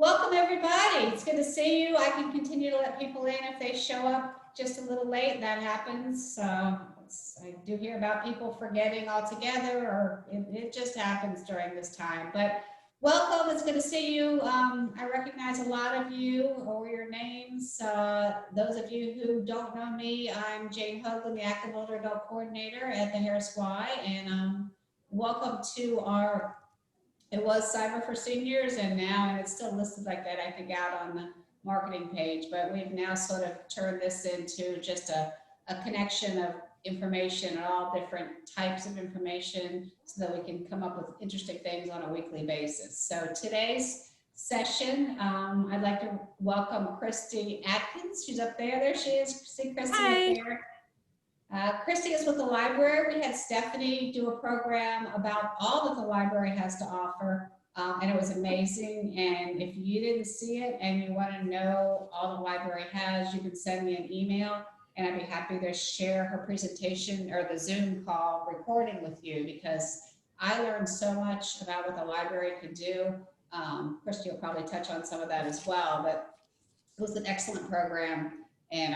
Welcome everybody. It's good to see you. I can continue to let people in if they show up just a little late. That happens. I do hear about people forgetting altogether, or it just happens during this time. But welcome. It's good to see you. I recognize a lot of you or your names. Those of you who don't know me, I'm Jane Hoagland, the Active Older Adult Coordinator at the Harris Y, and welcome to our. It was Cyber for Seniors, and now, and it's still listed like that, I think, out on the marketing page, but we've now sort of turned this into just a connection of information, all different types of information, so that we can come up with interesting things on a weekly basis. So today's session, I'd like to welcome Christy Atkins. She's up there. There she is. See Christy Hi. up there. Christy is with the library. We had Stephanie do a program about all that the library has to offer, and it was amazing. And if you didn't see it and you want to know all the library has, you can send me an email, and I'd be happy to share her presentation or the Zoom call recording with you, because I learned so much about what the library could do. Christy will probably touch on some of that as well, but it was an excellent program. And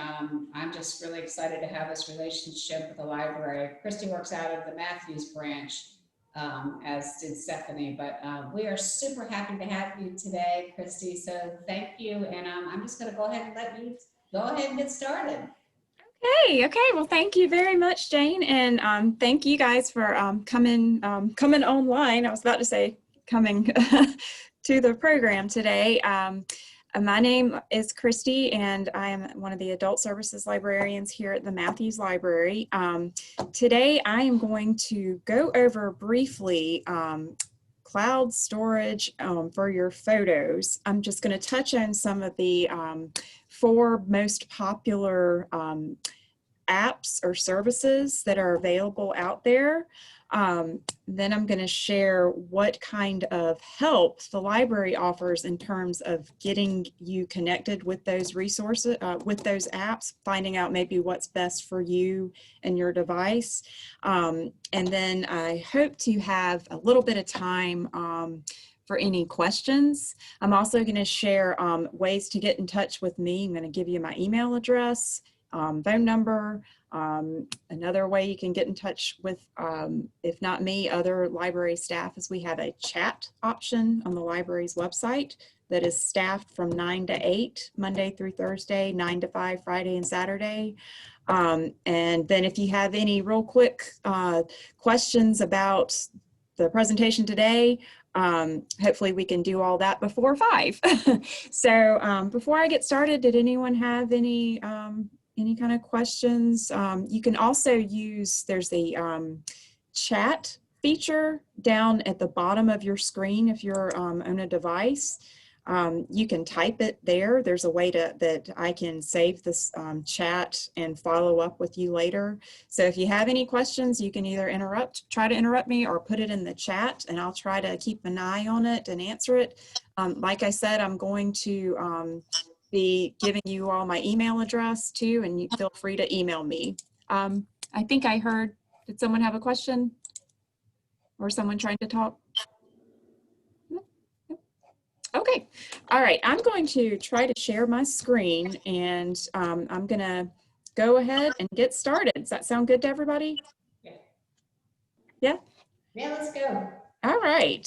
I'm just really excited to have this relationship with the library. Christy works out of the Matthews branch, as did Stephanie, but we are super happy to have you today, Christy. So thank you. And I'm just gonna go ahead and let you go ahead and get started. Okay. Well, thank you very much, Jane. And thank you guys for coming online. I was about to say coming to the program today. My name is Christy, and I am one of the adult services librarians here at the Matthews Library. Today, I am going to go over briefly cloud storage for your photos. I'm just going to touch on some of the 4 most popular apps or services that are available out there. Then I'm going to share what kind of help the library offers in terms of getting you connected with those resources, with those apps, finding out maybe what's best for you and your device. And then I hope to have a little bit of time for any questions. I'm also going to share ways to get in touch with me. I'm going to give you my email address, phone number. Another way you can get in touch with, if not me, other library staff, is we have a chat option on the library's website that is staffed from 9 to 8, Monday through Thursday, 9 to 5, Friday and Saturday. And then if you have any real quick questions about the presentation today, hopefully we can do all that before 5. So before I get started, did anyone have any kind of questions? You can also use, there's the chat feature down at the bottom of your screen if you're on a device. You can type it there. There's a way that I can save this chat and follow up with you later. So if you have any questions, you can either try to interrupt me, or put it in the chat, and I'll try to keep an eye on it and answer it. Like I said, I'm going to be giving you all my email address too, and you feel free to email me. I think I heard, did someone have a question? Or someone trying to talk? Okay, all right, I'm going to try to share my screen, and I'm gonna go ahead and get started. Does that sound good to everybody? Yeah? Yeah, let's go. All right,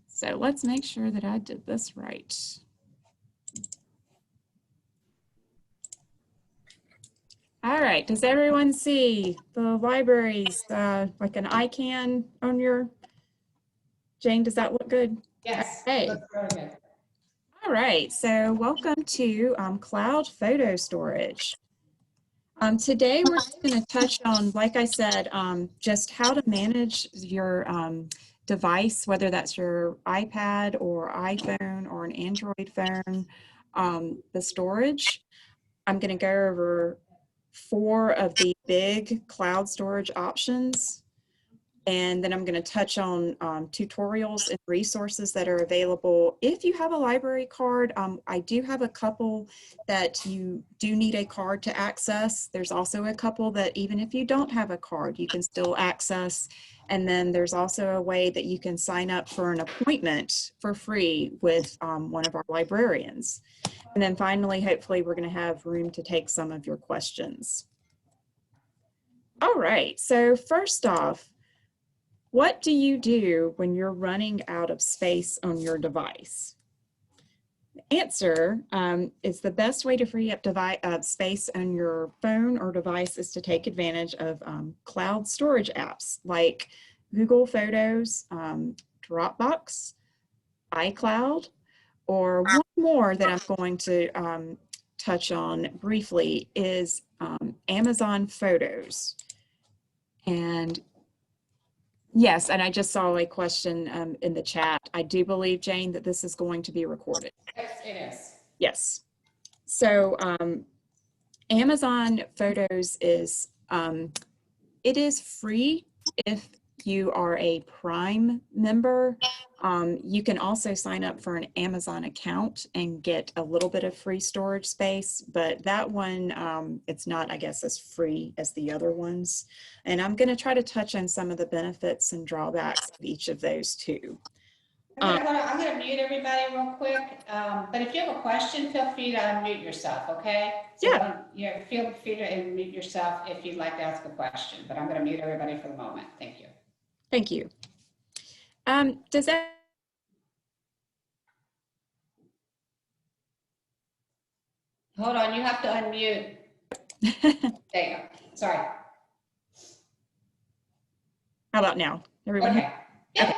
so let's make sure that I did this right. All right, does everyone see the library's like an icon on your, Jane, does that look good? Yes, Okay. looks really good. All right, so welcome to cloud photo storage. Today we're going to touch on, like I said, just how to manage your device, whether that's your iPad or iPhone or an Android phone, the storage. I'm going to go over 4 of the big cloud storage options, and then I'm going to touch on tutorials and resources that are available. If you have a library card, I do have a couple that you do need a card to access. There's also a couple that even if you don't have a card, you can still access. And then there's also a way that you can sign up for an appointment for free with one of our librarians. And then finally, hopefully we're going to have room to take some of your questions. All right, so first off, what do you do when you're running out of space on your device? The answer is the best way to free up space on your phone or device is to take advantage of cloud storage apps like Google Photos, DROPBOX, iCloud, or one more that I'm going to touch on briefly is Amazon Photos. And yes, and I just saw a question in the chat. I do believe, Jane, that this is going to be recorded. Yes, it is. Yes. So Amazon Photos is, it is free if you are a Prime member. You can also sign up for an Amazon account and get a little bit of free storage space, but that one, it's not, I guess, as free as the other ones. And I'm going to try to touch on some of the benefits and drawbacks of each of those too. I'm gonna mute everybody real quick, but if you have a question, feel free to unmute yourself, okay? So Yeah. feel free to unmute yourself if you'd like to ask a question, but I'm gonna mute everybody for the moment. Thank you. Thank you. Does that Hold on, you have to unmute. There you go. Sorry. How about now? Everyone? Okay. Yep. Okay.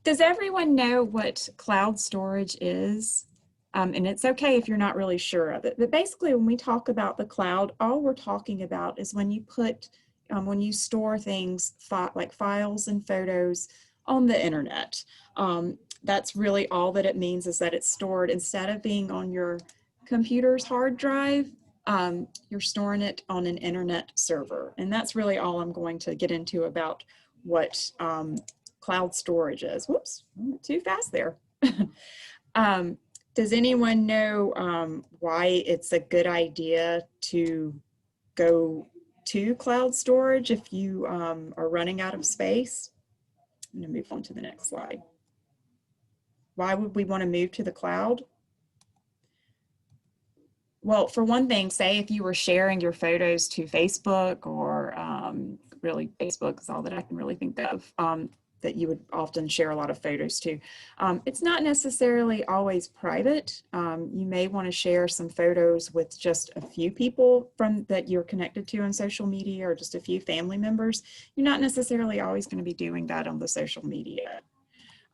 Does everyone know what cloud storage is? And it's okay if you're not really sure of it, but basically when we talk about the cloud, all we're talking about is when you put, when you store things like files and photos on the internet. That's really all that it means, is that it's stored instead of being on your computer's hard drive, you're storing it on an internet server. And that's really all I'm going to get into about what cloud storage is. Whoops, I went too fast there. Does anyone know why it's a good idea to go to cloud storage if you are running out of space? I'm going to move on to the next slide. Why would we want to move to the cloud? Well, for one thing, say if you were sharing your photos to Facebook, or really Facebook is all that I can really think of, that you would often share a lot of photos to. It's not necessarily always private. You may want to share some photos with just a few people that you're connected to on social media, or just a few family members. You're not necessarily always going to be doing that on the social media.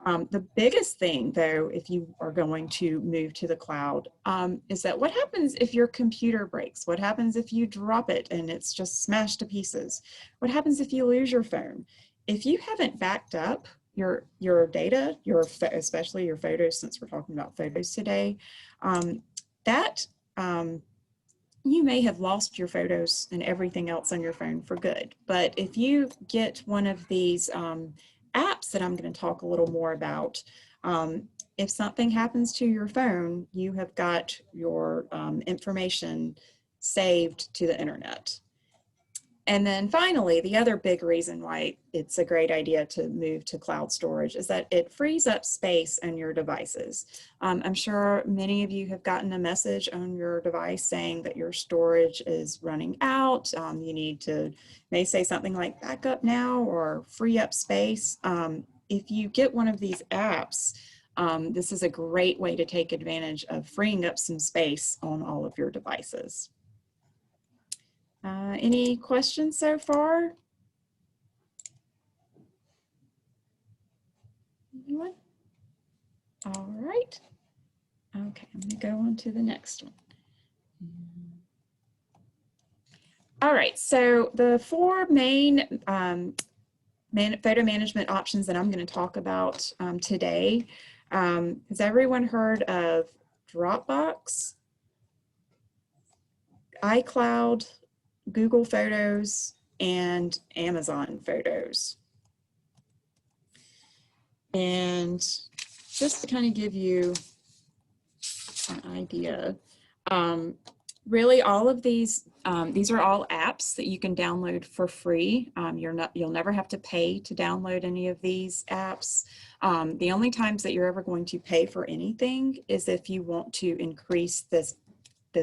The biggest thing, though, if you are going to move to the cloud, is that what happens if your computer breaks? What happens if you drop it and it's just smashed to pieces? What happens if you lose your phone? If you haven't backed up your data, especially your photos, since we're talking about photos today, you may have lost your photos and everything else on your phone for good. But if you get one of these apps that I'm going to talk a little more about, if something happens to your phone, you have got your information saved to the internet. And then finally, the other big reason why it's a great idea to move to cloud storage is that it frees up space on your devices. I'm sure many of you have gotten a message on your device saying that your storage is running out. You need to, may say something like back up now or free up space. If you get one of these apps, this is a great way to take advantage of freeing up some space on all of your devices. Any questions so far? Anyone? All right. Okay, I'm going to go on to the next one. All right, so the four main photo management options that I'm going to talk about today. Has everyone heard of DROPBOX, iCloud, Google Photos, and Amazon Photos? And just to kind of give you an idea, really all of these are all apps that you can download for free. You'll never have to pay to download any of these apps. The only times that you're ever going to pay for anything is if you want to increase this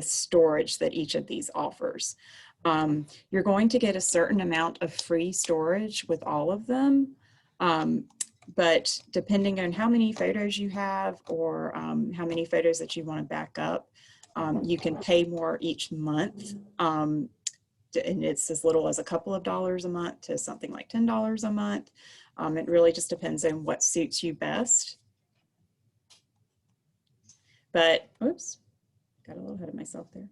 storage that each of these offers. You're going to get a certain amount of free storage with all of them. But depending on how many photos you have or how many photos that you want to back up, you can pay more each month. And it's as little as a couple of dollars a month to something like $10 a month. It really just depends on what suits you best. But, oops, got a little ahead of myself there.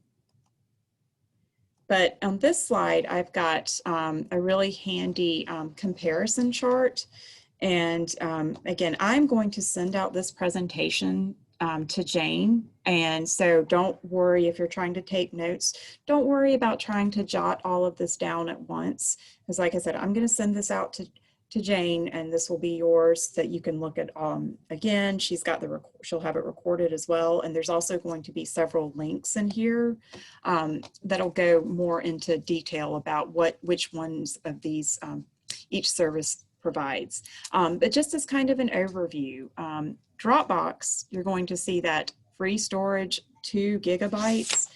But on this slide, I've got a really handy comparison chart. And again, I'm going to send out this presentation to Jane. And so don't worry if you're trying to take notes. Don't worry about trying to jot all of this down at once. Because like I said, I'm going to send this out to Jane, and this will be yours that you can look at again. She'll have it recorded as well. And there's also going to be several links in here that'll go more into detail about which ones of these each service provides. But just as kind of an overview, DROPBOX, you're going to see that free storage, 2 gigabytes.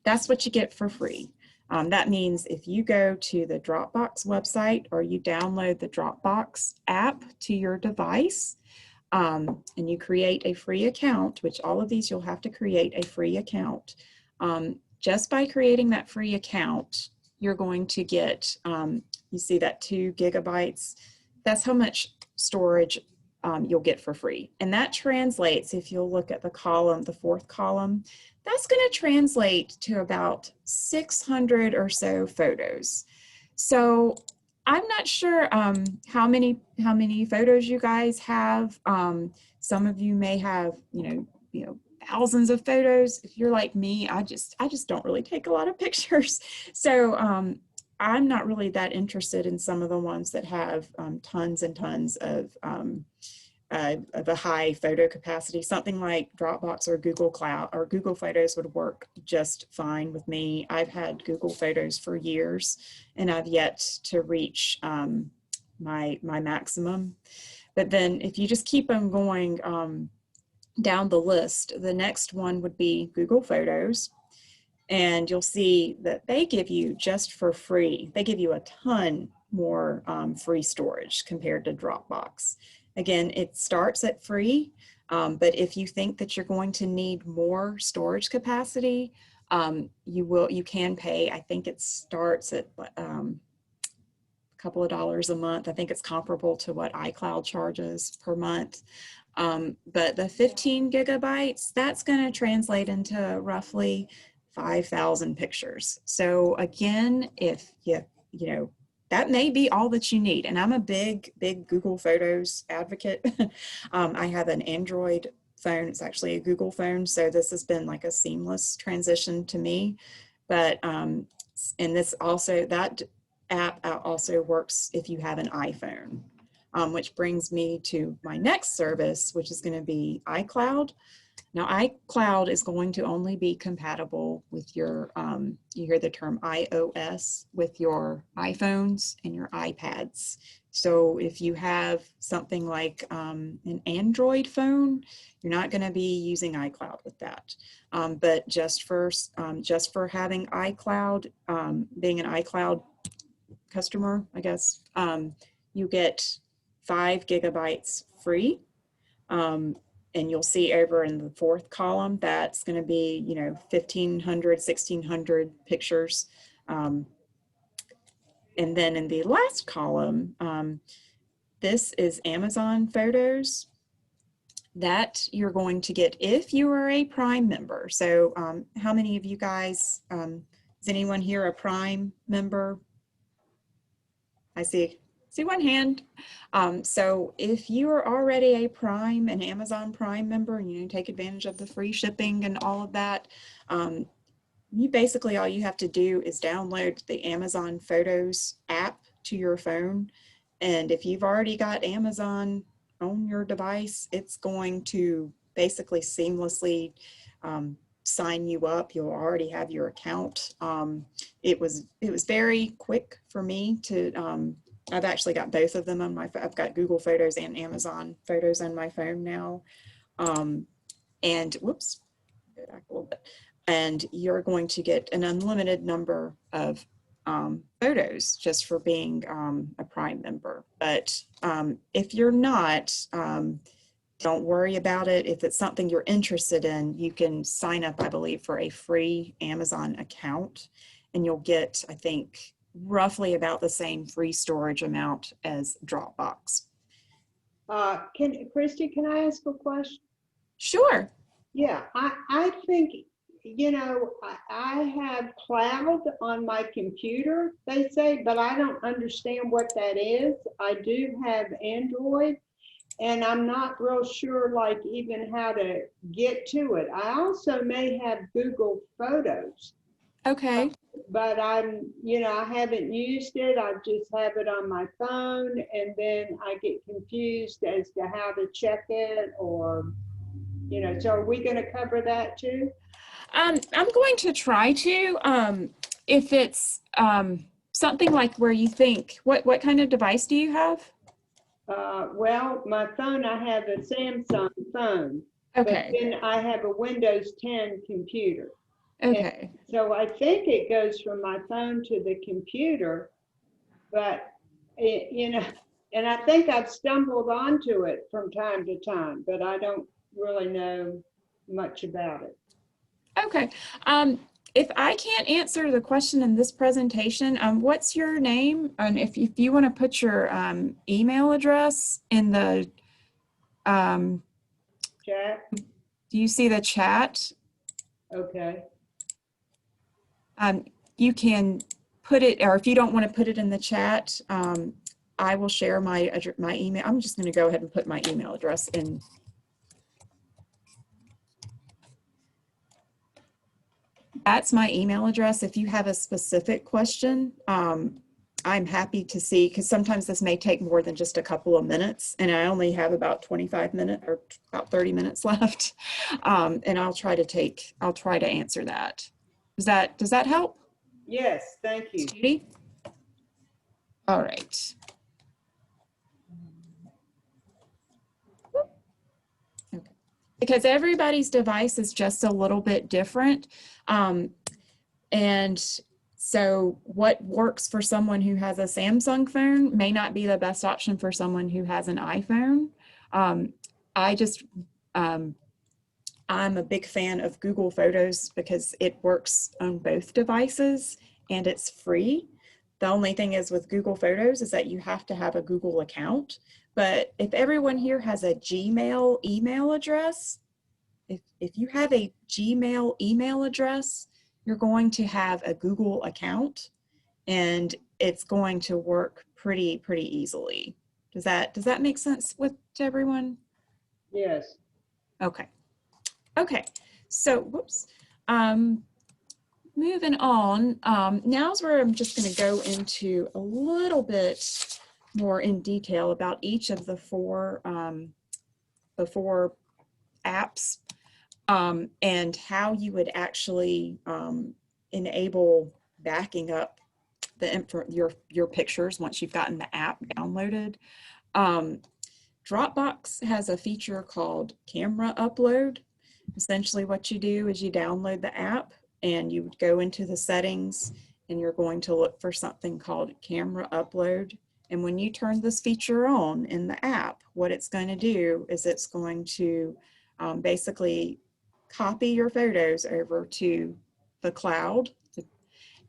That's what you get for free. That means if you go to the DROPBOX website or you download the DROPBOX app to your device and you create a free account, which all of these you'll have to create a free account. Just by creating that free account, you're going to get, you see that 2 gigabytes, that's how much storage you'll get for free. And that translates, if you'll look at the column, the 4th column, that's going to translate to about 600 or so photos. So I'm not sure how many photos you guys have. Some of you may have, you know, thousands of photos. If you're like me, I just don't really take a lot of pictures. So I'm not really that interested in some of the ones that have tons and tons of a high photo capacity. Something like Dropbox or Google Cloud or Google Photos would work just fine with me. I've had Google Photos for years and I've yet to reach my maximum. But then if you just keep on going down the list, the next one would be Google Photos. And you'll see that they give you just for free, they give you a ton more free storage compared to Dropbox. Again, it starts at free, but if you think that you're going to need more storage capacity, you can pay. I think it starts at a couple of dollars a month. I think it's comparable to what iCloud charges per month. But the 15 gigabytes, that's going to translate into roughly 5,000 pictures. So again, if you know, that may be all that you need. And I'm a big Google Photos advocate. I have an Android phone. It's actually a Google phone. So this has been like a seamless transition to me. But, and this also, that app also works if you have an iPhone, which brings me to my next service, which is going to be iCloud. Now, iCloud is going to only be compatible with your, you hear the term iOS, with your iPhones and your iPads. So if you have something like an Android phone, you're not going to be using iCloud with that. But just for having iCloud, being an iCloud customer, I guess, you get 5 gigabytes free. And you'll see over in the 4th column, that's going to be, you know, 1,500, 1,600 pictures. And then in the last column, this is Amazon Photos. That you're going to get if you are a Prime member. So how many of you guys, is anyone here a Prime member? I see one hand. So if you are already a Prime, an Amazon Prime member, and you take advantage of the free shipping and all of that, you basically, all you have to do is download the Amazon Photos app to your phone. And if you've already got Amazon on your device, it's going to basically seamlessly sign you up. You'll already have your account. It was very quick for me to, I've actually got both of them on my phone. I've got Google Photos and Amazon Photos on my phone now. And whoops, go back a little bit. And you're going to get an unlimited number of photos just for being a Prime member. But if you're not, don't worry about it. If it's something you're interested in, you can sign up, I believe, for a free Amazon account, and you'll get, I think, roughly about the same free storage amount as Dropbox. Christy, can I ask a question? Sure. Yeah, I think, you know, I have cloud on my computer, they say, but I don't understand what that is. I do have Android, and I'm not real sure, like, even how to get to it. I also may have Google Photos. Okay. But you know, I haven't used it. I just have it on my phone, and then I get confused as to how to check it, or, you know, so are we going to cover that too? I'm going to try to, if it's something like where you think, what kind of device do you have? Well, my phone, I have a Samsung phone, Okay. but then I have a Windows 10 computer. Okay. And so I think it goes from my phone to the computer, but it, you know, and I think I've stumbled onto it from time to time, but I don't really know much about it. Okay. If I can't answer the question in this presentation, what's your name? And if you want to put your email address in the, Chat? do you see the chat? Okay. You can put it, or if you don't want to put it in the chat, I will share my email. I'm just going to go ahead and put my email address in. That's my email address. If you have a specific question, I'm happy to see, because sometimes this may take more than just a couple of minutes, and I only have about 25 minutes or about 30 minutes left. And I'll try to answer that. Does that help? Yes, thank you. Judy? All right. Okay. Because everybody's device is just a little bit different. And so what works for someone who has a Samsung phone may not be the best option for someone who has an iPhone. I'm a big fan of Google Photos because it works on both devices and it's free. The only thing is with Google Photos is that you have to have a Google account. But if everyone here has a Gmail email address, if you have a Gmail email address, you're going to have a Google account, and it's going to work pretty easily. Does that make sense to everyone? Yes. Okay. Okay. So, whoops. Moving on. Now's where I'm just going to go into a little bit more in detail about each of the four apps. And how you would actually enable backing up your pictures once you've gotten the app downloaded. Dropbox has a feature called Camera Upload. Essentially what you do is you download the app and you would go into the settings and you're going to look for something called Camera Upload. And when you turn this feature on in the app, what it's going to do is it's going to basically copy your photos over to the cloud,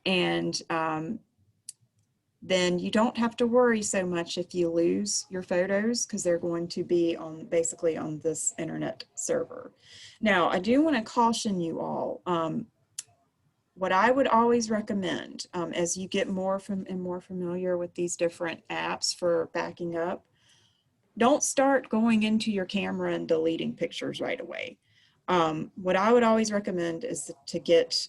and then you don't have to worry so much if you lose your photos, because they're going to be basically on this internet server. Now, I do want to caution you all. What I would always recommend as you get more familiar with these different apps for backing up, don't start going into your camera and deleting pictures right away. What I would always recommend is to get,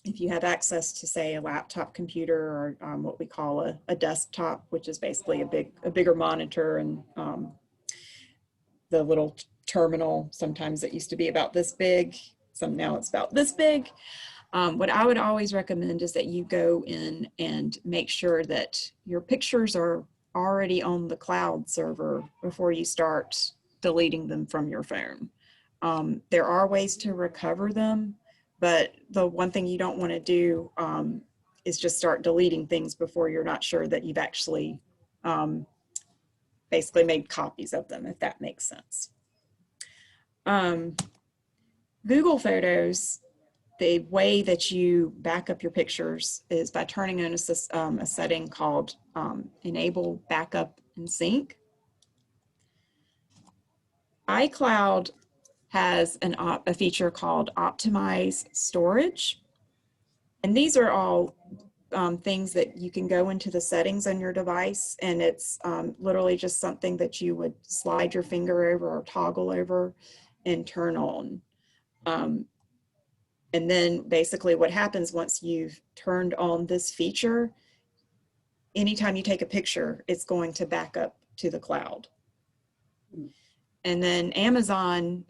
if you have access to, say, a laptop computer or what we call a desktop, which is basically a bigger monitor, and the little terminal, sometimes it used to be about this big. some now it's about this big. What I would always recommend is that you go in and make sure that your pictures are already on the cloud server before you start deleting them from your phone. There are ways to recover them, but the one thing you don't want to do is just start deleting things before you're not sure that you've actually basically made copies of them, if that makes sense. Google Photos, the way that you back up your pictures is by turning on a setting called Enable Backup and Sync. iCloud has a feature called Optimize Storage. And these are all things that you can go into the settings on your device, and it's literally just something that you would slide your finger over or toggle over and turn on. And then basically what happens once you've turned on this feature, anytime you take a picture, it's going to back up to the cloud. And then Amazon,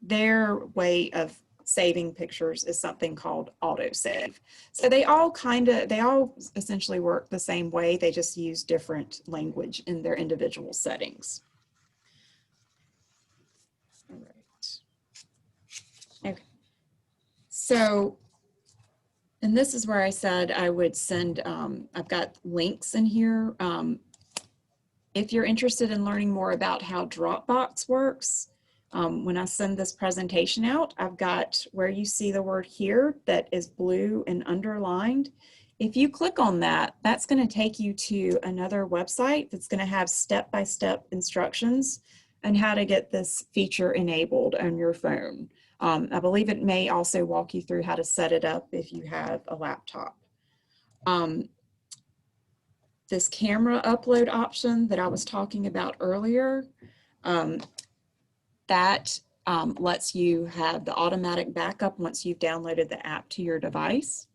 their way of saving pictures is something called autosave. So they all essentially work the same way. They just use different language in their individual settings. All right. Okay. So, and this is where I said I would send, I've got links in here. If you're interested in learning more about how DROPBOX works, when I send this presentation out, I've got where you see the word here that is blue and underlined. If you click on that, that's going to take you to another website that's going to have step-by-step instructions on how to get this feature enabled on your phone. I believe it may also walk you through how to set it up if you have a laptop. This camera upload option that I was talking about earlier, that lets you have the automatic backup once you've downloaded the app to your device.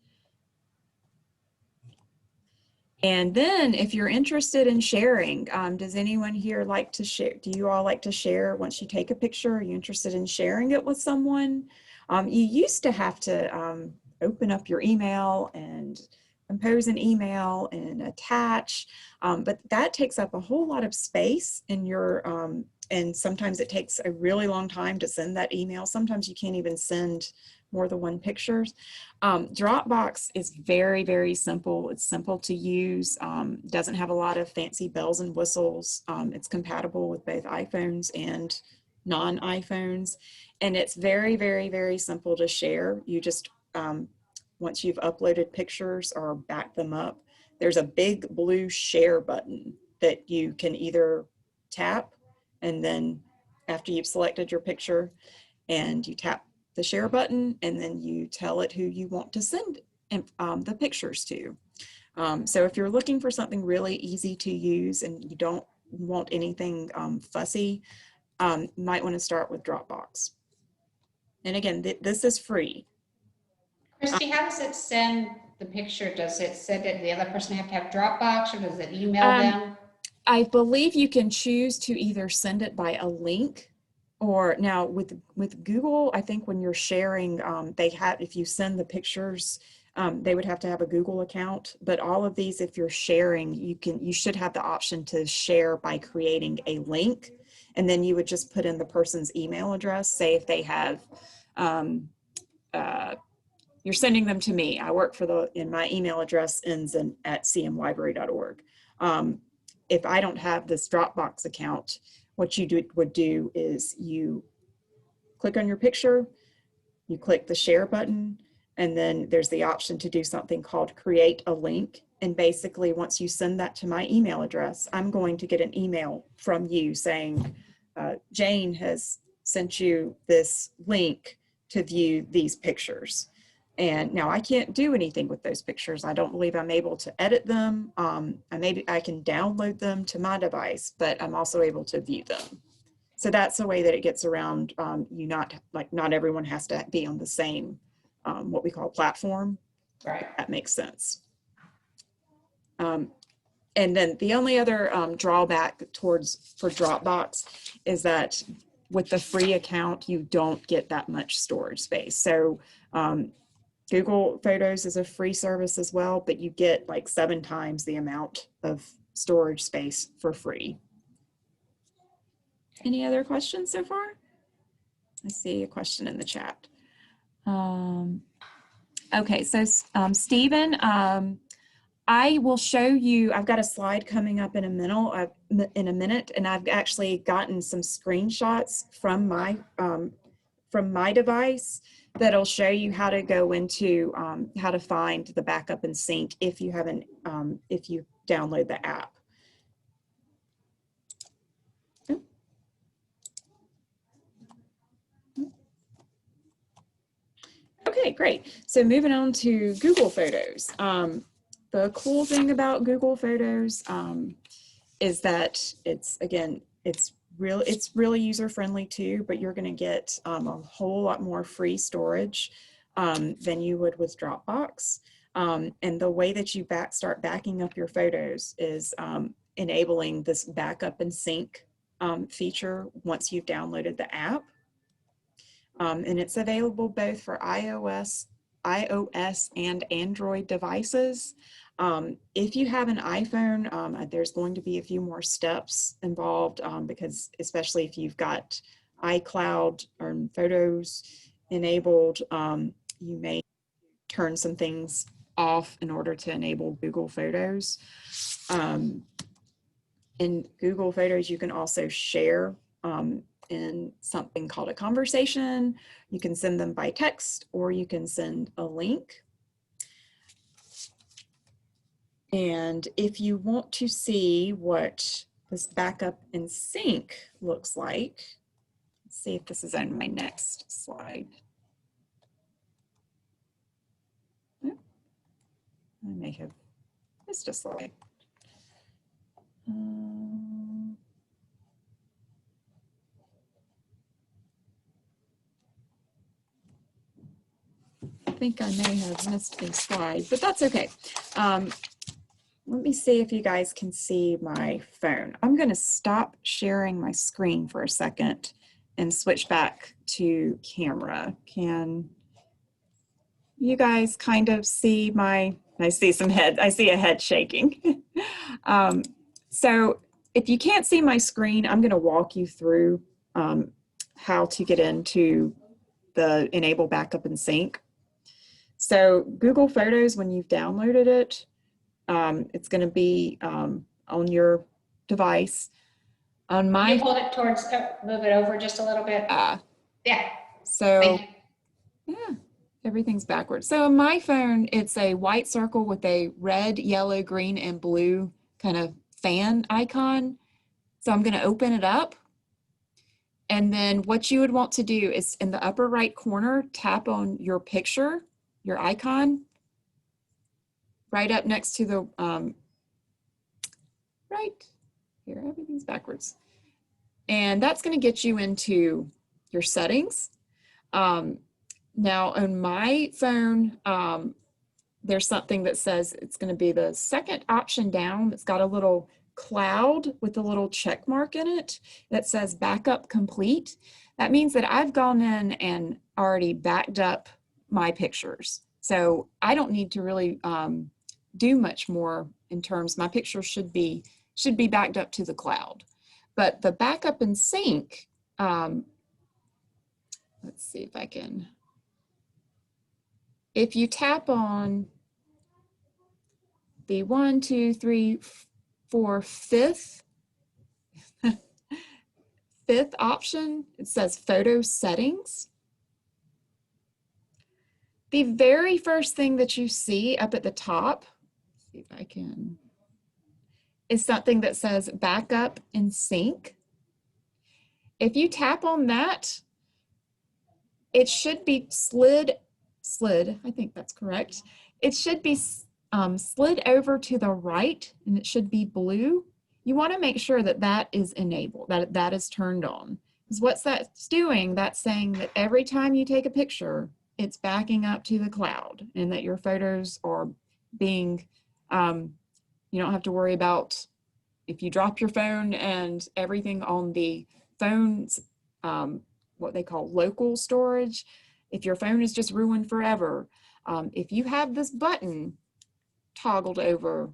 And then if you're interested in sharing, does anyone here like to share? Do you all like to share once you take a picture? Are you interested in sharing it with someone? You used to have to open up your email and compose an email and attach, but that takes up a whole lot of space in your, and sometimes it takes a really long time to send that email. Sometimes you can't even send more than one pictures. Dropbox is very, very simple. It's simple to use, doesn't have a lot of fancy bells and whistles. It's compatible with both iPhones and non-iPhones. And it's very, very, very simple to share. You just, once you've uploaded pictures or backed them up, there's a big blue share button that you can either tap, and then after you've selected your picture and you tap the share button, and then you tell it who you want to send the pictures to. So if you're looking for something really easy to use and you don't want anything fussy, you might want to start with Dropbox. And again, this is free. Christy, how does it send the picture? Does it send it, the other person have to have Dropbox, or does it email them? I believe you can choose to either send it by a link, or now with Google, I think when you're sharing, if you send the pictures, they would have to have a Google account. But all of these, if you're sharing, you should have the option to share by creating a link, and then you would just put in the person's email address. Say if they have, you're sending them to me. I work and my email address ends at cmlibrary.org. If I don't have this Dropbox account, what you would do is you click on your picture, you click the share button, and then there's the option to do something called create a link. And basically, once you send that to my email address, I'm going to get an email from you saying, Jane has sent you this link to view these pictures. And now I can't do anything with those pictures. I don't believe I'm able to edit them. I can download them to my device, but I'm also able to view them. So that's the way that it gets around. Not everyone has to be on the same, what we call platform. Right. That makes sense. And then the only other drawback for Dropbox is that with the free account, you don't get that much storage space. So Google Photos is a free service as well, but you get like 7 times the amount of storage space for free. Any other questions so far? I see a question in the chat. Okay, so Stephen, I will show you, I've got a slide coming up in a minute, and I've actually gotten some screenshots from my device that'll show you how to go into, how to find the backup and sync if you haven't, if you download the app. Okay, great. So moving on to Google Photos. The cool thing about Google Photos is that it's really user-friendly too, but you're going to get a whole lot more free storage than you would with Dropbox. And the way that you start backing up your photos is enabling this backup and sync feature once you've downloaded the app. And it's available both for iOS and Android devices. If you have an iPhone, there's going to be a few more steps involved because especially if you've got iCloud or Photos enabled, you may turn some things off in order to enable Google Photos. In Google Photos, you can also share in something called a conversation. You can send them by text or you can send a link. And if you want to see what this backup and sync looks like, let's see if this is on my next slide. I may have missed a slide. I think I may have missed a slide, but that's okay. Let me see if you guys can see my phone. I'm going to stop sharing my screen for a second and switch back to camera. Can you guys kind of see I see some head, I see a head shaking. So if you can't see my screen, I'm going to walk you through how to get into the Enable Backup and Sync. So Google Photos, when you've downloaded it, it's going to be on your device. On my, You hold it towards, move it over just a little bit. Yeah. So yeah, everything's backwards. So on my phone, it's a white circle with a red, yellow, green, and blue kind of fan icon. So I'm going to open it up. And then what you would want to do is in the upper right corner, tap on your picture, your icon, right up next to the, right here, everything's backwards. And that's going to get you into your settings. Now on my phone, there's something that says it's going to be the second option down. It's got a little cloud with a little check mark in it that says backup complete. That means that I've gone in and already backed up my pictures. So I don't need to really do much more in terms, my pictures should be backed up to the cloud. But the backup and sync, let's see if I can, if you tap on the 1, 2, 3, 4, fifth option, it says photo settings. The very first thing that you see up at the top, let's see if I can, is something that says backup and sync. If you tap on that, it should be slid, I think that's correct. It should be slid over to the right and it should be blue. You want to make sure that that is enabled, that is turned on. Because what's that's doing, that's saying that every time you take a picture, it's backing up to the cloud and that your photos are being, you don't have to worry about if you drop your phone and everything on the phone's what they call local storage. If your phone is just ruined forever, if you have this button toggled over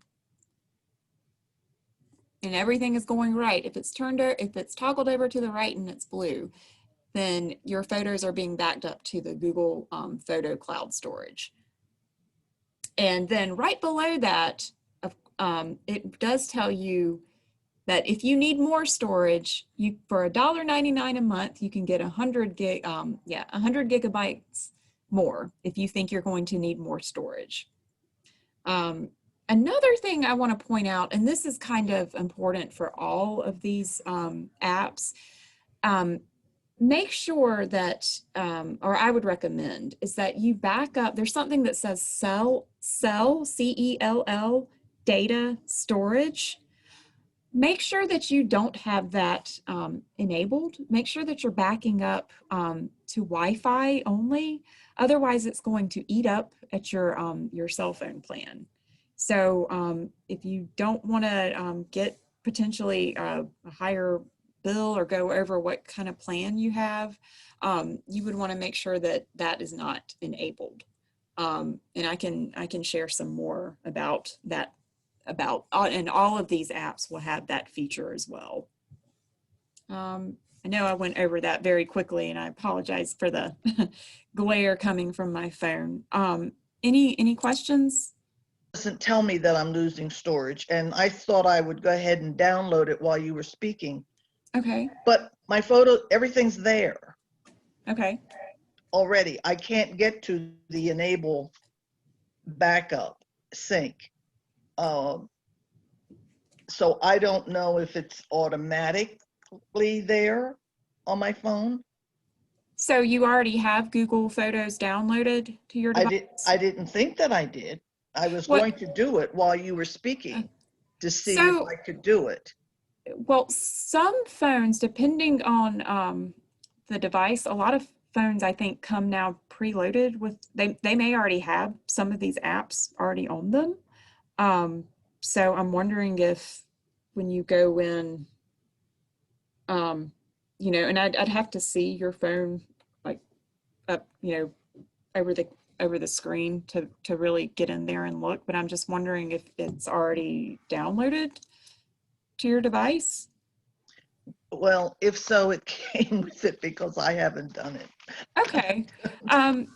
and everything is going right, if it's toggled over to the right and it's blue, then your photos are being backed up to the Google Photo Cloud storage. And then right below that, it does tell you that if you need more storage, for $1.99 a month, you can get 100 gigabytes more if you think you're going to need more storage. Another thing I want to point out, and this is kind of important for all of these apps, make sure that, or I would recommend, is that you back up. There's something that says cell, C-E-L-L, data storage. Make sure that you don't have that enabled. Make sure that you're backing up to Wi-Fi only. Otherwise, it's going to eat up at your cell phone plan. So if you don't want to get potentially a higher bill or go over what kind of plan you have, you would want to make sure that that is not enabled. And I can share some more about that. And all of these apps will have that feature as well. I know I went over that very quickly, and I apologize for the glare coming from my phone. Any questions? It doesn't tell me that I'm losing storage, and I thought I would go ahead and download it while you were speaking. Okay. But my photo, everything's there Okay. already. I can't get to the enable backup sync. So I don't know if it's automatically there on my phone. So you already have Google Photos downloaded to your device? I didn't think that I did. I was going to do it while you were speaking to see if I could do it. Well, some phones, depending on the device, a lot of phones I think come now preloaded with, they may already have some of these apps already on them. So I'm wondering if when you go in, you know, and I'd have to see your phone like up, you know, over the screen to really get in there and look, but I'm just wondering if it's already downloaded to your device. Well, if so, it came with it because I haven't done it. Okay.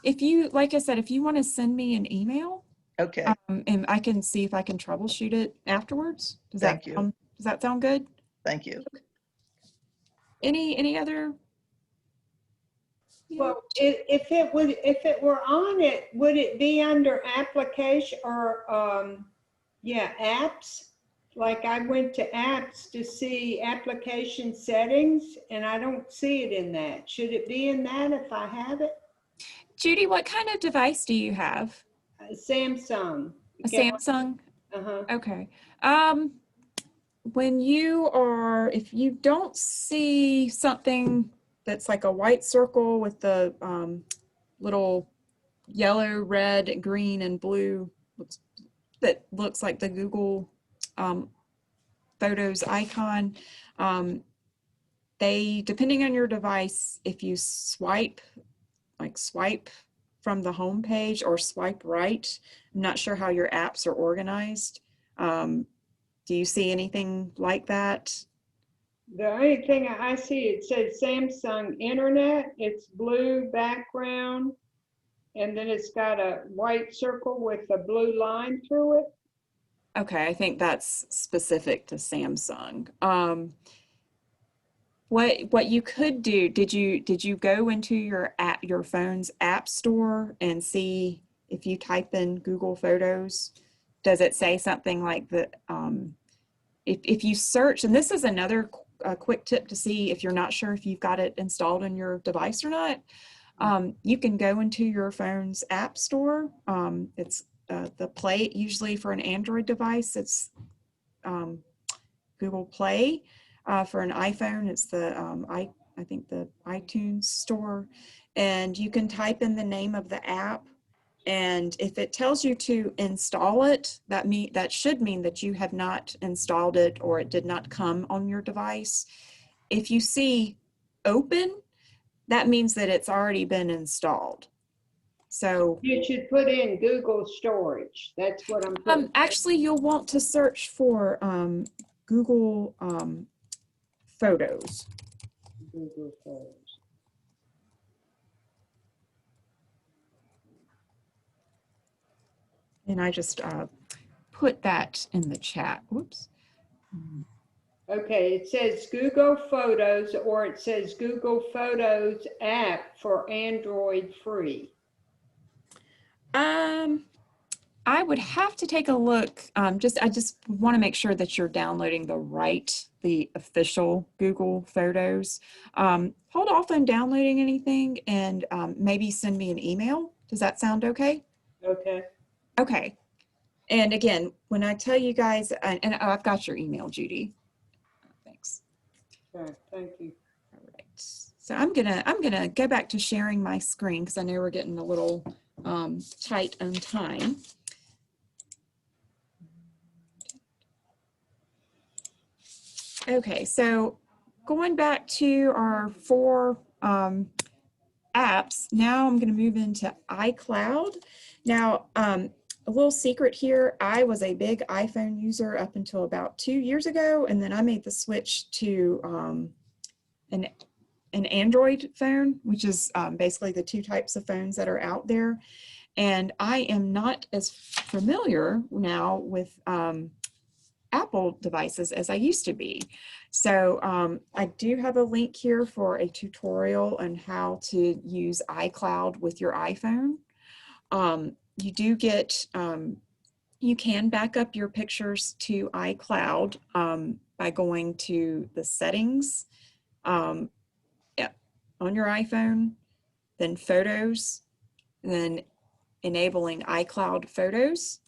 If you, like I said, if you want to send me an email, Okay. And I can see if I can troubleshoot it afterwards. Does that sound good? Thank you. Any other? Well, if it were on it, would it be under application or apps? Like I went to apps to see application settings and I don't see it in that. Should it be in that if I have it? Judy, what kind of device do you have? Samsung. A Samsung? Uh-huh. Okay. When if you don't see something that's like a white circle with the little yellow, red, green, and blue that looks like the Google Photos icon, depending on your device, if you swipe from the home page or swipe right, I'm not sure how your apps are organized. Do you see anything like that? The only thing I see, it says Samsung Internet. It's blue background, and then it's got a white circle with a blue line through it. Okay, I think that's specific to Samsung. What you could do, did you go into your phone's app store and see if you type in Google Photos, does it say something like the if you search, and this is another quick tip to see if you're not sure if you've got it installed in your device or not, you can go into your phone's app store. It's the Play, usually for an Android device, it's Google Play. For an iPhone, it's the I think the iTunes store, and you can type in the name of the app, and if it tells you to install it, that should mean that you have not installed it or it did not come on your device. If you see open, that means that it's already been installed. So You should put in Google storage. That's what I'm putting. actually, you'll want to search for Google Photos. Google Photos. And I just put that in the chat. Whoops. Okay, it says Google Photos, or it says Google Photos app for Android free. I would have to take a look. I just want to make sure that you're downloading the official Google Photos. Hold off on downloading anything and maybe send me an email. Does that sound okay? Okay. Okay. And again, when I tell you guys, and I've got your email, Judy. Thanks. Okay, thank you. All right. So I'm gonna go back to sharing my screen because I know we're getting a little tight on time. Okay, so going back to our 4 apps, now I'm going to move into iCloud. Now, a little secret here, I was a big iPhone user up until about 2 years ago, and then I made the switch to an Android phone, which is basically the 2 types of phones that are out there. And I am not as familiar now with Apple devices as I used to be. So I do have a link here for a tutorial on how to use iCloud with your iPhone. You do get, you can back up your pictures to iCloud by going to the settings on your iPhone, then photos, then enabling iCloud photos.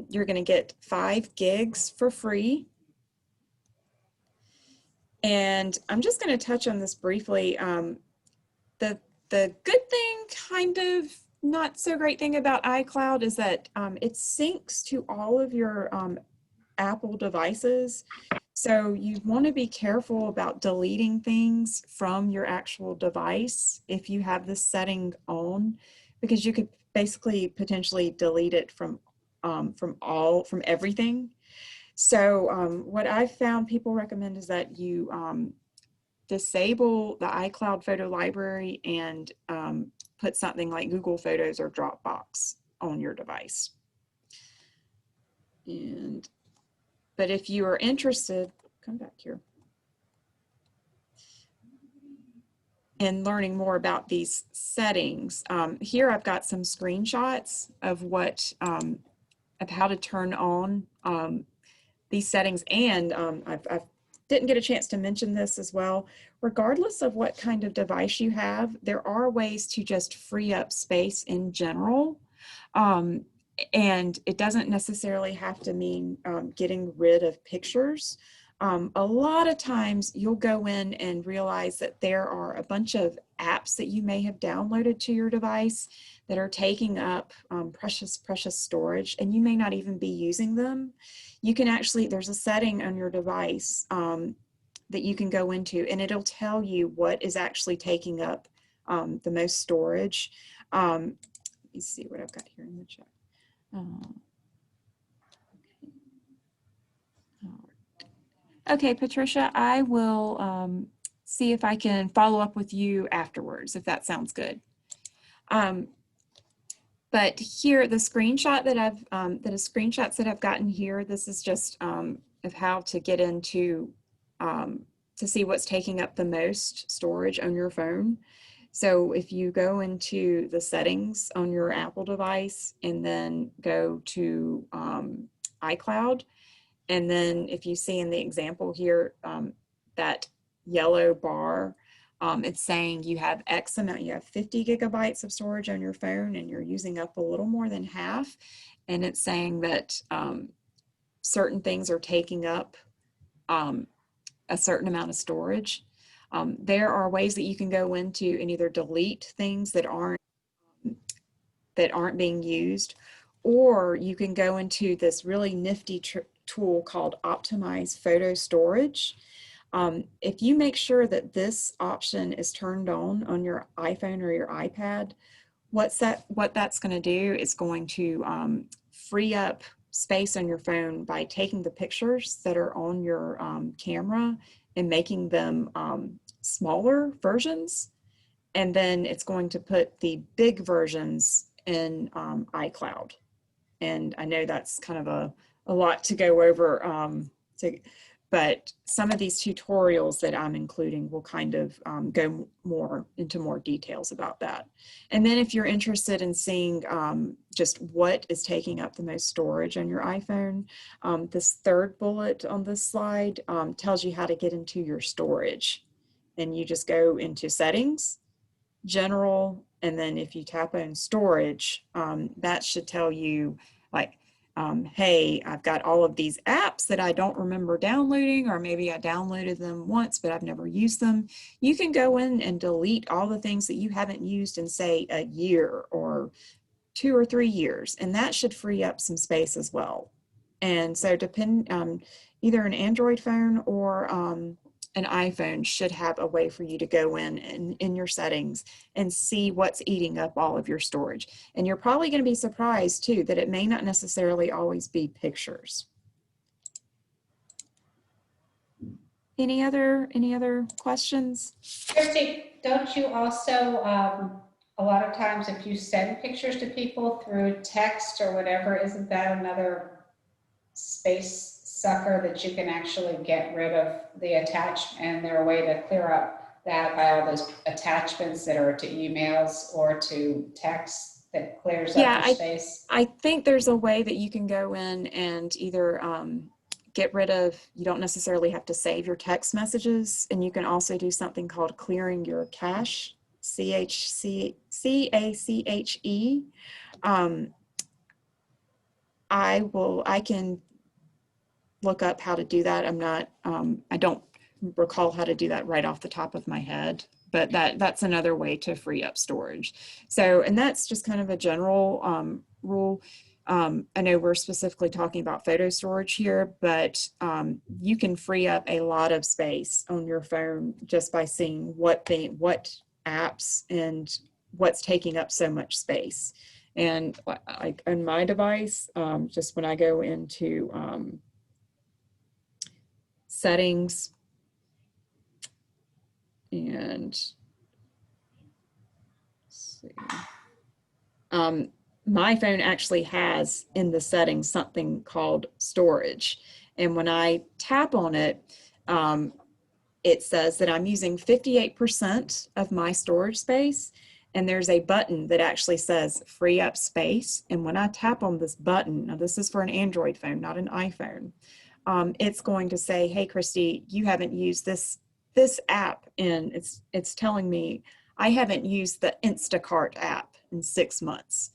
You're going to get 5 gigs for free. And I'm just going to touch on this briefly. The good thing, kind of not so great thing about iCloud is that it syncs to all of your Apple devices. So you want to be careful about deleting things from your actual device if you have this setting on, because you could basically potentially delete it from everything. So what I've found people recommend is that you disable the iCloud photo library and put something like Google Photos or DROPBOX on your device. But if you are interested, come back here, in learning more about these settings, here I've got some screenshots of what of how to turn on these settings, and I didn't get a chance to mention this as well. Regardless of what kind of device you have, there are ways to just free up space in general. And it doesn't necessarily have to mean getting rid of pictures. A lot of times you'll go in and realize that there are a bunch of apps that you may have downloaded to your device that are taking up precious storage, and you may not even be using them. You can actually, there's a setting on your device that you can go into, and it'll tell you what is actually taking up the most storage. Let me see what I've got here in the chat. Okay, Patricia, I will see if I can follow up with you afterwards, if that sounds good. But here, the screenshot that screenshots that I've gotten here, this is just of how to get into, to see what's taking up the most storage on your phone. So if you go into the settings on your Apple device and then go to iCloud, and then if you see in the example here, that yellow bar, it's saying you have X amount, you have 50 gigabytes of storage on your phone and you're using up a little more than half. And it's saying that certain things are taking up a certain amount of storage. There are ways that you can go into and either delete things that aren't being used, or you can go into this really nifty tool called Optimize Photo Storage. If you make sure that this option is turned on your iPhone or your iPad, what that's going to do is going to free up space on your phone by taking the pictures that are on your camera and making them smaller versions. And then it's going to put the big versions in iCloud. And I know that's kind of a lot to go over, but some of these tutorials that I'm including will kind of go into more details about that. And then if you're interested in seeing just what is taking up the most storage on your iPhone, this third bullet on this slide tells you how to get into your storage. And you just go into settings, general, and then if you tap on storage, that should tell you like, hey, I've got all of these apps that I don't remember downloading, or maybe I downloaded them once, but I've never used them. You can go in and delete all the things that you haven't used in, say, a year or 2 or 3 years, and that should free up some space as well. And so either an Android phone or an iPhone should have a way for you to go in your settings and see what's eating up all of your storage. And you're probably going to be surprised too that it may not necessarily always be pictures. Any other questions? Christy, don't you also, a lot of times if you send pictures to people through text or whatever, isn't that another space sucker that you can actually get rid of the attachment? And there a way to clear up that by all those attachments that are to emails or to text that clears up your space? I think there's a way that you can go in and either get rid of, you don't necessarily have to save your text messages, and you can also do something called clearing your cache, C-A-C-H-E. I can look up how to do that. I don't recall how to do that right off the top of my head, but that's another way to free up storage. So, and that's just kind of a general rule. I know we're specifically talking about photo storage here, but you can free up a lot of space on your phone just by seeing what apps and what's taking up so much space. And like on my device, just when I go into settings and let's see. My phone actually has in the settings something called storage. And when I tap on it, it says that I'm using 58% of my storage space. And there's a button that actually says free up space. And when I tap on this button, now this is for an Android phone, not an iPhone, it's going to say, hey, Christy, you haven't used this app, and it's telling me I haven't used the Instacart app in 6 months.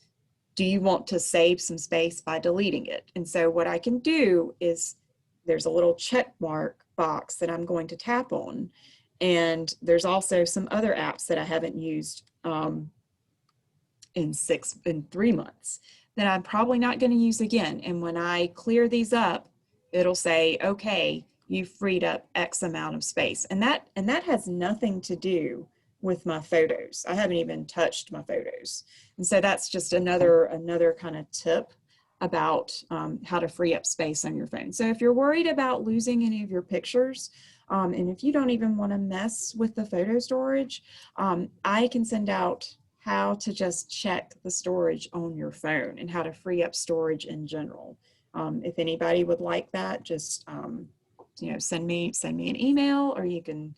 Do you want to save some space by deleting it? And so what I can do is there's a little check mark box that I'm going to tap on. And there's also some other apps that I haven't used in 3 months that I'm probably not going to use again. And when I clear these up, it'll say, okay, you freed up X amount of space. And that has nothing to do with my photos. I haven't even touched my photos. And so that's just another kind of tip about how to free up space on your phone. So if you're worried about losing any of your pictures, and if you don't even want to mess with the photo storage, I can send out how to just check the storage on your phone and how to free up storage in general. If anybody would like that, just send me an email, or you can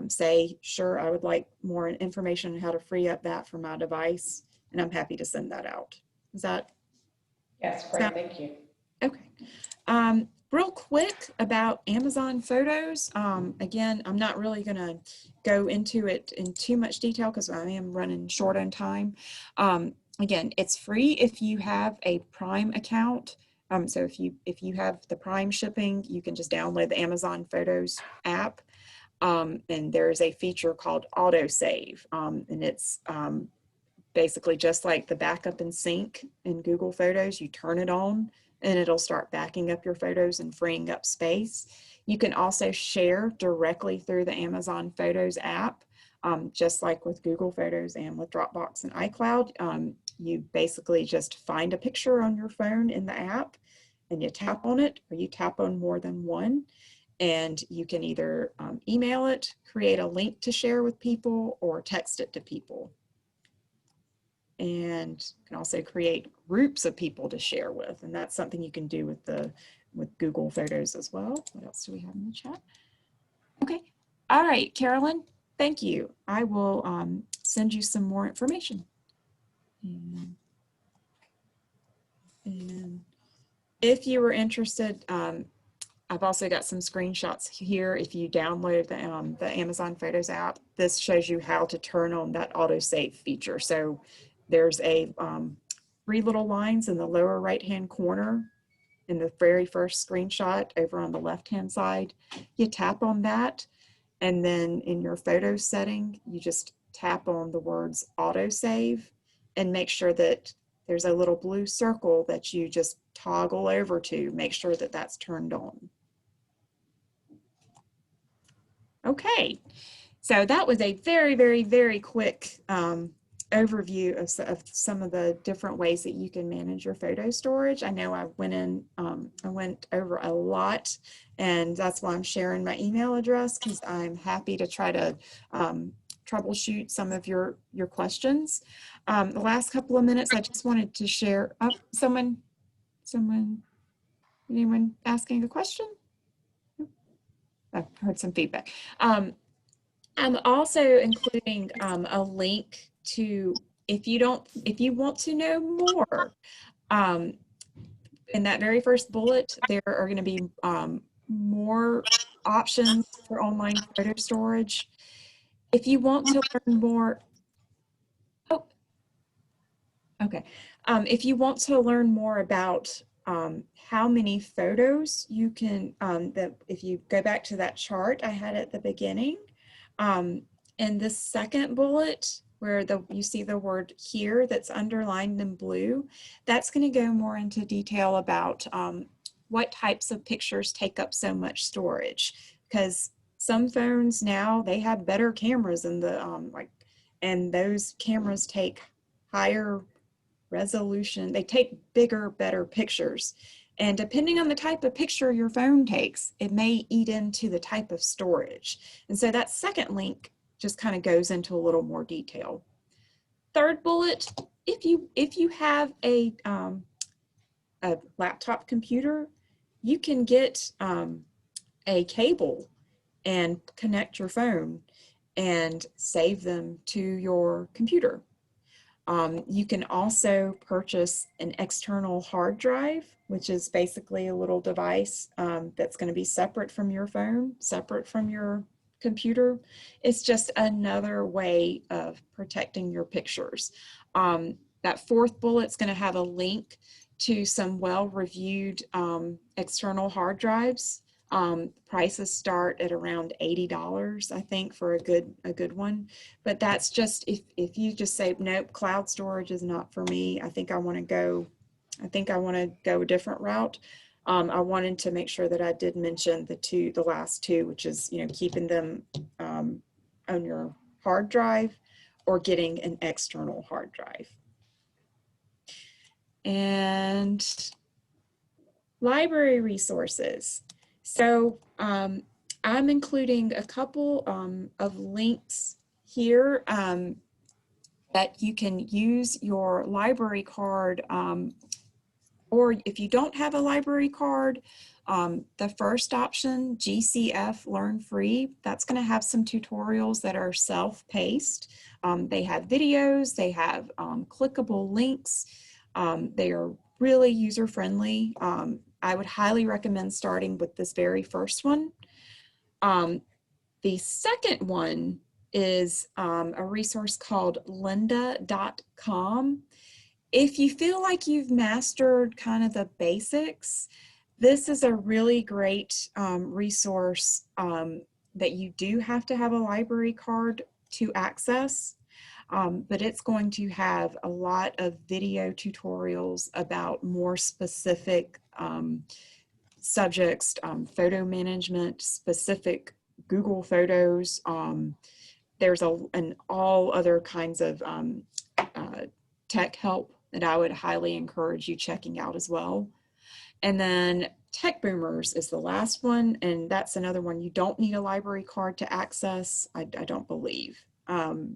say, sure, I would like more information on how to free up that for my device, and I'm happy to send that out. Is that? Yes, great, thank you. Okay. Real quick about Amazon Photos. Again, I'm not really going to go into it in too much detail because I am running short on time. Again, it's free if you have a Prime account. So if you have the Prime shipping, you can just download the Amazon Photos app. And there's a feature called autosave. And it's basically just like the backup and sync in Google Photos. You turn it on and it'll start backing up your photos and freeing up space. You can also share directly through the Amazon Photos app, just like with Google Photos and with Dropbox and iCloud. You basically just find a picture on your phone in the app and you tap on it, or you tap on more than one, and you can either email it, create a link to share with people, or text it to people. And you can also create groups of people to share with, and that's something you can do with Google Photos as well. What else do we have in the chat? Okay, all right, Carolyn, thank you. I will send you some more information. And if you were interested, I've also got some screenshots here. If you download the Amazon Photos app, this shows you how to turn on that autosave feature. So there's a 3 little lines in the lower right-hand corner in the very first screenshot over on the left-hand side. You tap on that, and then in your photo setting, you just tap on the words autosave and make sure that there's a little blue circle that you just toggle over to, make sure that that's turned on. Okay, so that was a very, very, very quick overview of some of the different ways that you can manage your photo storage. I know I went over a lot, and that's why I'm sharing my email address, because I'm happy to try to troubleshoot some of your questions. The last couple of minutes, I just wanted to share. Anyone asking a question? I've heard some feedback. I'm also including a link to, if you want to know more, in that very first bullet, there are going to be more options for online photo storage. If you want to learn more, if you want to learn more about how many photos you can, if you go back to that chart I had at the beginning, in the second bullet where you see the word here that's underlined in blue, that's going to go more into detail about what types of pictures take up so much storage, because some phones now, they have better cameras in the and those cameras take higher resolution. They take bigger, better pictures. And depending on the type of picture your phone takes, it may eat into the type of storage. And so that second link just kind of goes into a little more detail. Third bullet, if you have a laptop computer, you can get a cable and connect your phone and save them to your computer. You can also purchase an external hard drive, which is basically a little device that's going to be separate from your phone, separate from your computer. It's just another way of protecting your pictures. That fourth bullet's going to have a link to some well-reviewed external hard drives. Prices start at around $80, I think, for a good one. But that's just if you just say, nope, cloud storage is not for me. I think I want to go a different route. I wanted to make sure that I did mention the last two, which is, keeping them on your hard drive or getting an external hard drive. And library resources. So I'm including a couple of links here that you can use your library card, or if you don't have a library card, the first option, GCF Learn Free, that's going to have some tutorials that are self-paced. They have videos, they have clickable links. They are really user-friendly. I would highly recommend starting with this very first one. The second one is a resource called lynda.com. If you feel like you've mastered kind of the basics, this is a really great resource that you do have to have a library card to access. But it's going to have a lot of video tutorials about more specific subjects, photo management, specific Google Photos. There's and all other kinds of tech help that I would highly encourage you checking out as well. And then Tech Boomers is the last one, and that's another one you don't need a library card to access, I don't believe. And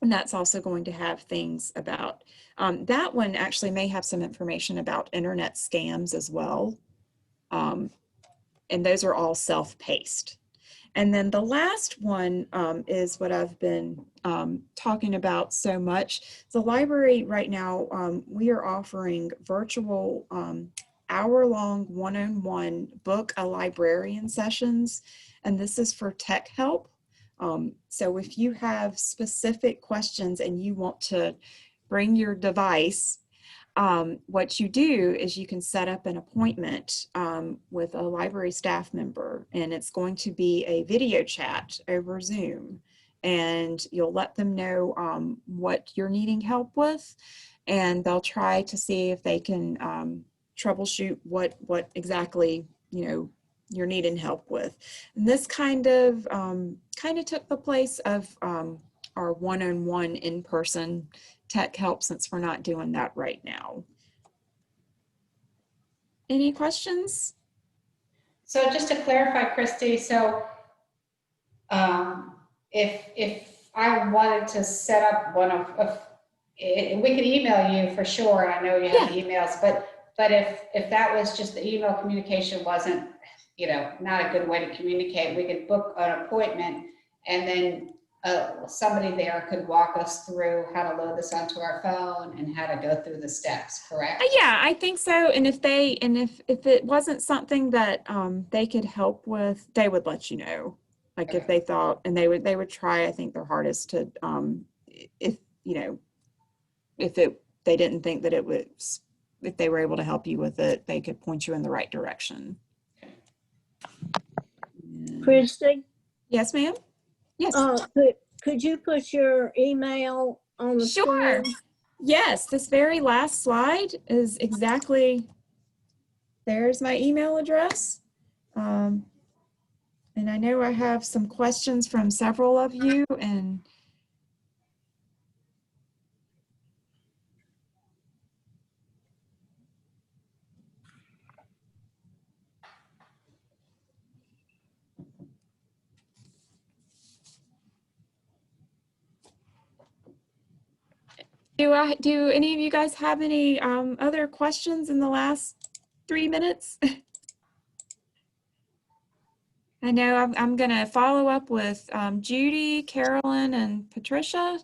that's also going to have things about, that one actually may have some information about internet scams as well. And those are all self-paced. And then the last one is what I've been talking about so much. The library right now, we are offering virtual hour-long one-on-one book a librarian sessions, and this is for tech help. So if you have specific questions and you want to bring your device, what you do is you can set up an appointment with a library staff member, and it's going to be a video chat over Zoom, and you'll let them know what you're needing help with, and they'll try to see if they can troubleshoot what exactly you're needing help with. And this kind of took the place of our one-on-one in-person tech help, since we're not doing that right now. Any questions? So just to clarify, Christy, so if I wanted to set up one of we could email you for sure, and I know you have the emails, but if that was just the email communication wasn't, not a good way to communicate, we could book an appointment, and then somebody there could walk us through how to load this onto our phone and how to go through the steps, correct? Yeah, I think so. And if it wasn't something that they could help with, they would let you know. Like if they thought, and they would try, I think, their hardest to if they didn't think that it was, if they were able to help you with it, they could point you in the right direction. Christy? Yes, ma'am. Yes. Could you put your email on the Sure. screen? Yes, this very last slide is exactly, there's my email address. And I know I have some questions from several of you, and do any of you guys have any other questions in the last 3 minutes? I know I'm going to follow up with Judy, Carolyn, and Patricia.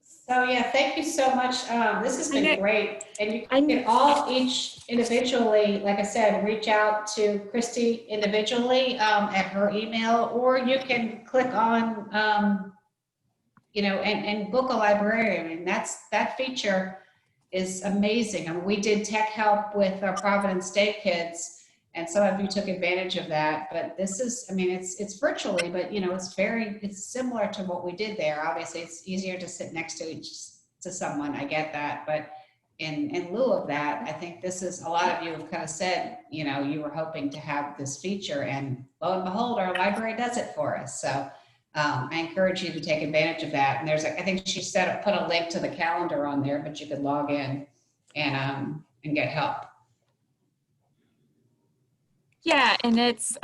So yeah, thank you so much. This has been great. And you can all each individually, like I said, reach out to Christy individually at her email, or you can click on, and book a librarian. And that feature is amazing. I mean, we did tech help with our Providence Day kids, and some of you took advantage of that, but this is, I mean, it's virtually, but it's similar to what we did there. Obviously it's easier to sit next to someone, I get that, but in lieu of that, I think this is, a lot of you have kind of said, you were hoping to have this feature, and lo and behold, our library does it for us. So I encourage you to take advantage of that. And I think she put a link to the calendar on there, but you could log in and get help. Yeah, and it's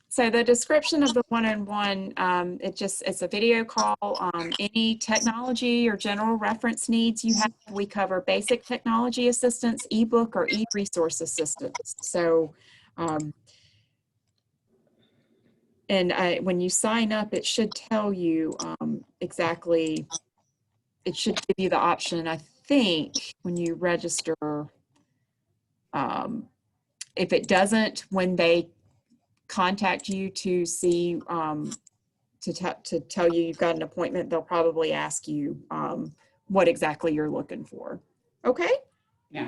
so the description of the one-on-one, it's a video call. Any technology or general reference needs you have, we cover basic technology assistance, ebook or e-resource assistance. So, when you sign up, it should tell you exactly. It should give you the option, I think, when you register. If it doesn't, when they contact you to see, to tell you you've got an appointment, they'll probably ask you what exactly you're looking for. Okay? Yeah.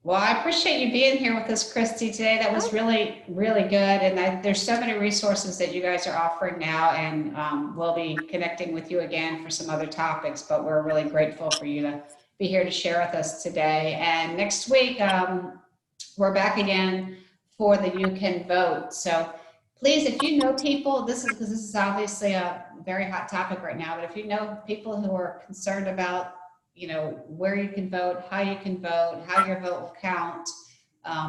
Well, I appreciate you being here with us, Christy, today. That was really, really good. And there's so many resources that you guys are offering now, and we'll be connecting with you again for some other topics, but we're really grateful for you to be here to share with us today. And next week, we're back again for the You Can Vote. So please, if you know people, because this is obviously a very hot topic right now, but if you know people who are concerned about, where you can vote, how you can vote, how your vote will count,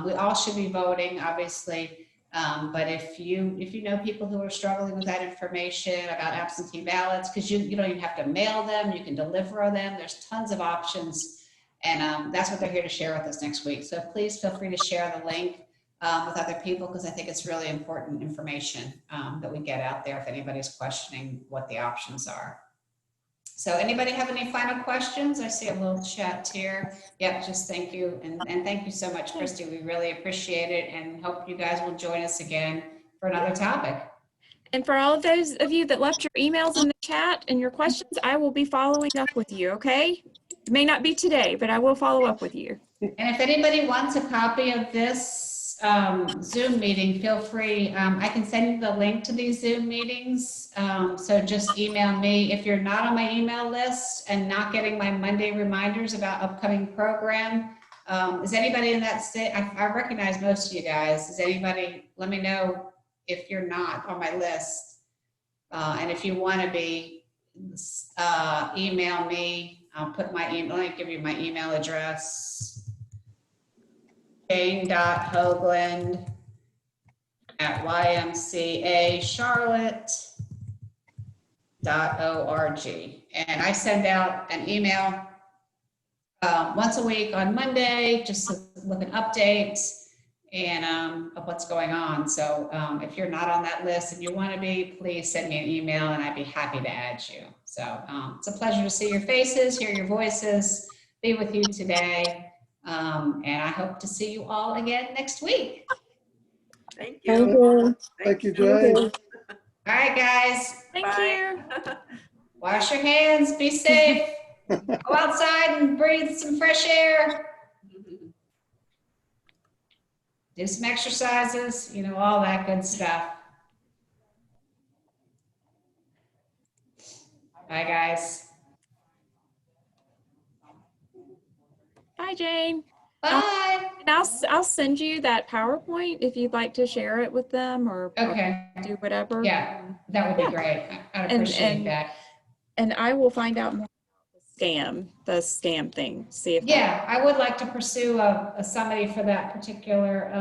we all should be voting, obviously. But if you know people who are struggling with that information about absentee ballots, because you don't even have to mail them, you can deliver them. There's tons of options, and that's what they're here to share with us next week. So please feel free to share the link with other people, because I think it's really important information that we get out there if anybody's questioning what the options are. So anybody have any final questions? I see a little chat here. Yep, just thank you. And thank you so much, Christy. We really appreciate it and hope you guys will join us again for another topic. And for all of those of you that left your emails in the chat and your questions, I will be following up with you, okay? It may not be today, but I will follow up with you. And if anybody wants a copy of this Zoom meeting, feel free. I can send you the link to these Zoom meetings. So just email me. If you're not on my email list and not getting my Monday reminders about upcoming program, is anybody in that state? I recognize most of you guys. Is anybody, let me know if you're not on my list. And if you want to be, email me. I'll put my email, let me give you my email address. jane.hoagland@ymcacharlotte.org. And I send out an email once a week on Monday, just with an update and of what's going on. So if you're not on that list and you want to be, please send me an email and I'd be happy to add you. So it's a pleasure to see your faces, hear your voices, be with you today. And I hope to see you all again next week. Thank Thank you. you. Thank you, Jane. All right, guys. Thank Bye. you. Wash your hands, be safe, go outside and breathe some fresh air, do some exercises, all that good stuff. Bye, guys. Bye, Jane. Bye. And I'll send you that PowerPoint if you'd like to share it with them or Okay. do whatever. Yeah, that would be great. I'd appreciate that. And I will find out more about the scam thing. See if Yeah, I would like to pursue somebody for that particular,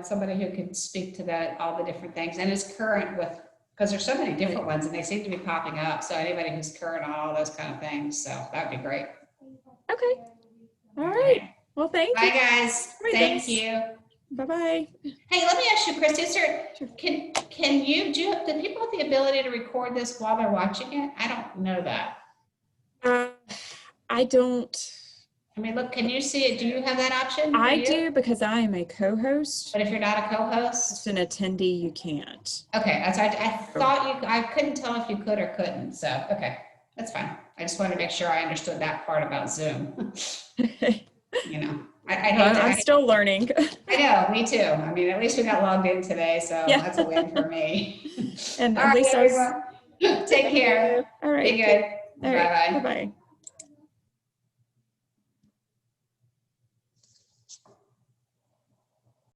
somebody who could speak to that, all the different things, and is current with, because there's so many different ones and they seem to be popping up. So anybody who's current on all those kind of things, so that'd be great. Okay. All right. Well, thank Bye, you. guys. Right, Thank guys. you. Bye-bye. Hey, let me ask you, Christy, can you do people have the ability to record this while they're watching it? I don't know that. I don't. I mean, look, can you see it? Do you have that option? I you? do because I am a co-host. But if you're not a co-host? Just an attendee, you can't. Okay, I thought I couldn't tell if you could or couldn't, so, okay, that's fine. I just wanted to make sure I understood that part about Zoom. I'm still learning. I know, me too. I mean, at least we got logged in today, so Yeah. that's a win for me. And All at right, least I was. everyone. Take care. All right. Be good. All right. Bye-bye. Bye-bye.